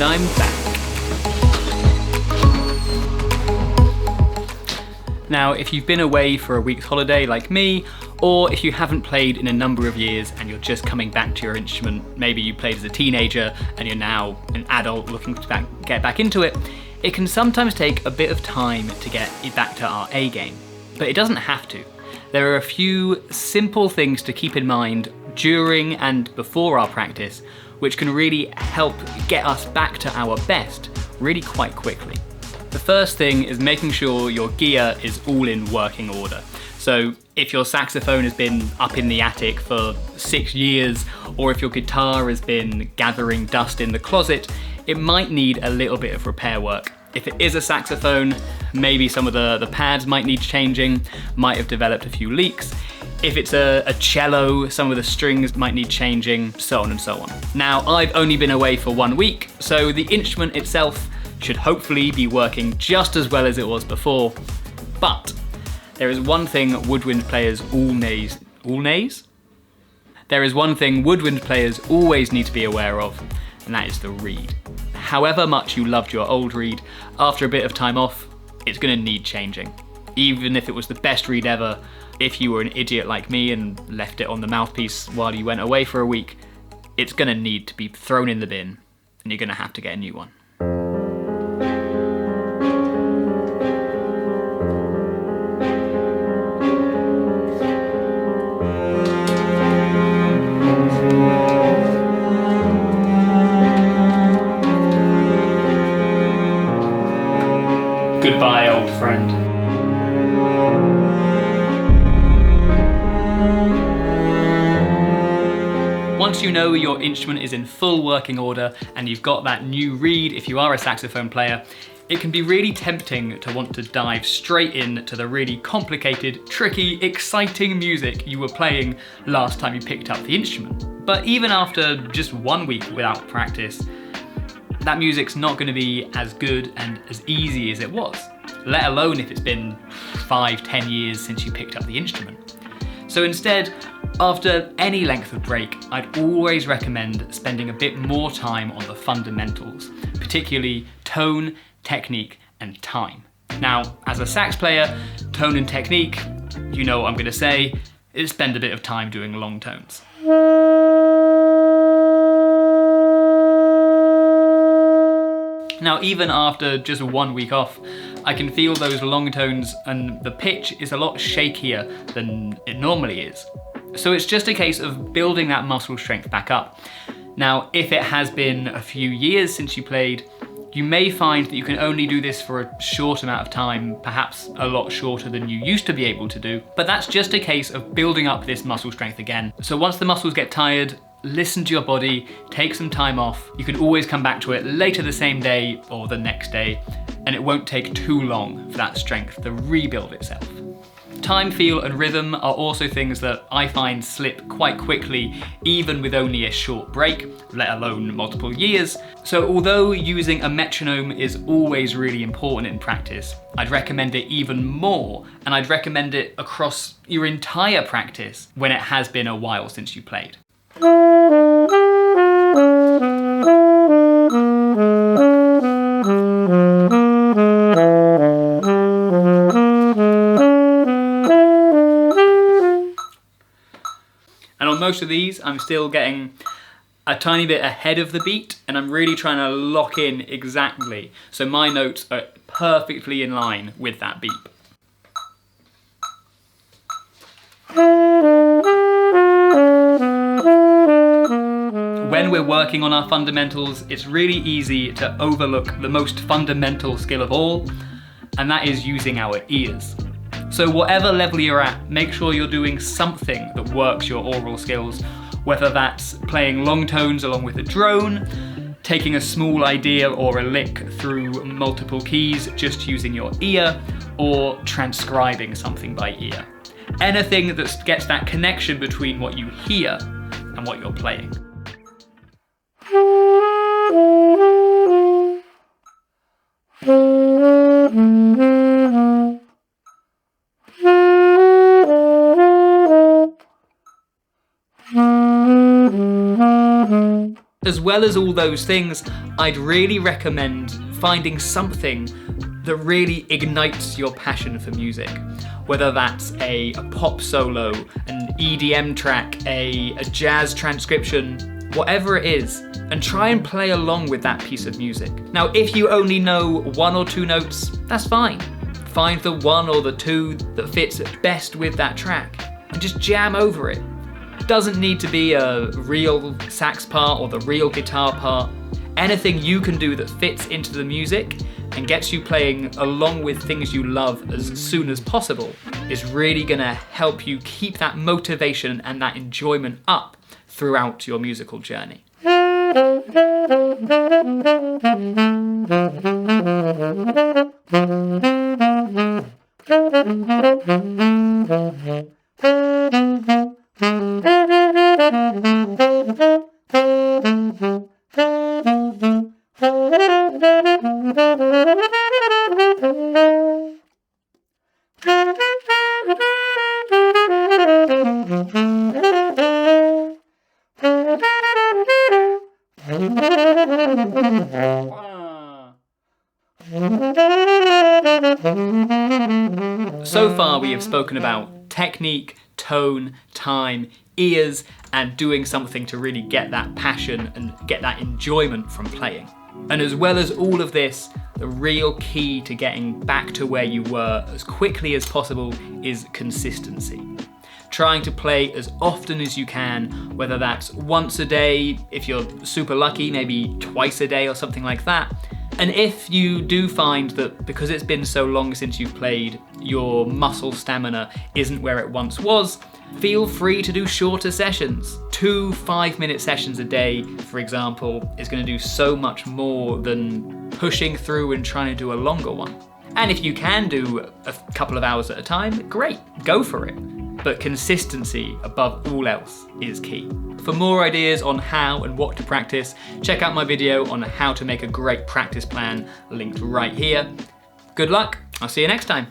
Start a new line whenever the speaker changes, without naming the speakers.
And I'm back. Now, if you've been away for a week's holiday like me, or if you haven't played in a number of years and you're just coming back to your instrument, maybe you played as a teenager and you're now an adult looking to get back into it, it can sometimes take a bit of time to get back to our A game. But it doesn't have to. There are a few simple things to keep in mind during and before our practice, which can really help get us back to our best really quite quickly. The first thing is making sure your gear is all in working order. So if your saxophone has been up in the attic for 6 years, or if your guitar has been gathering dust in the closet, it might need a little bit of repair work. If it is a saxophone, maybe some of the pads might need changing, might have developed a few leaks. If it's a cello, some of the strings might need changing, so on and so on. Now, I've only been away for 1 week, so the instrument itself should hopefully be working just as well as it was before. But there is one thing woodwind players There is one thing woodwind players always need to be aware of, and that is the reed. However much you loved your old reed, after a bit of time off, it's gonna need changing. Even if it was the best reed ever, if you were an idiot like me and left it on the mouthpiece while you went away for a week, it's gonna need to be thrown in the bin, and you're gonna have to get a new one. Goodbye, old friend. Once you know your instrument is in full working order and you've got that new reed if you are a saxophone player, it can be really tempting to want to dive straight in to the really complicated, tricky, exciting music you were playing last time you picked up the instrument. But even after just 1 week without practice, that music's not going to be as good and as easy as it was, let alone if it's been 5-10 years since you picked up the instrument. So instead, after any length of break, I'd always recommend spending a bit more time on the fundamentals, particularly tone, technique, and time. Now, as a sax player, tone and technique, you know what I'm going to say, is spend a bit of time doing long tones. Now, even after just 1 week off, I can feel those long tones and the pitch is a lot shakier than it normally is. So it's just a case of building that muscle strength back up. Now, if it has been a few years since you played, you may find that you can only do this for a short amount of time, perhaps a lot shorter than you used to be able to do, but that's just a case of building up this muscle strength again. So once the muscles get tired, listen to your body, take some time off. You can always come back to it later the same day or the next day, and it won't take too long for that strength to rebuild itself. Time, feel, and rhythm are also things that I find slip quite quickly, even with only a short break, let alone multiple years. So although using a metronome is always really important in practice, I'd recommend it even more, and I'd recommend it across your entire practice when it has been a while since you played. And on most of these, I'm still getting a tiny bit ahead of the beat, and I'm really trying to lock in exactly, so my notes are perfectly in line with that beat. When we're working on our fundamentals, it's really easy to overlook the most fundamental skill of all, and that is using our ears. So whatever level you're at, make sure you're doing something that works your aural skills, whether that's playing long tones along with a drone, taking a small idea or a lick through multiple keys just using your ear, or transcribing something by ear. Anything that gets that connection between what you hear and what you're playing. As well as all those things, I'd really recommend finding something that really ignites your passion for music. Whether that's a pop solo, an EDM track, a jazz transcription, whatever it is, and try and play along with that piece of music. Now, if you only know 1 or 2 notes, that's fine. Find the 1 or the 2 that fits best with that track and just jam over it. Doesn't need to be a real sax part or the real guitar part. Anything you can do that fits into the music and gets you playing along with things you love as soon as possible is really gonna help you keep that motivation and that enjoyment up throughout your musical journey. So far we have spoken about technique, tone, time, ears, and doing something to really get that passion and get that enjoyment from playing. And as well as all of this, the real key to getting back to where you were as quickly as possible is consistency. Trying to play as often as you can, whether that's once a day, if you're super lucky, maybe twice a day or something like that. And if you do find that because it's been so long since you've played, your muscle stamina isn't where it once was, feel free to do shorter sessions. 2 5-minute sessions a day, for example, is going to do so much more than pushing through and trying to do a longer one. And if you can do a couple of hours at a time, great, go for it. But consistency above all else is key. For more ideas on how and what to practice, check out my video on how to make a great practice plan, linked right here. Good luck, I'll see you next time.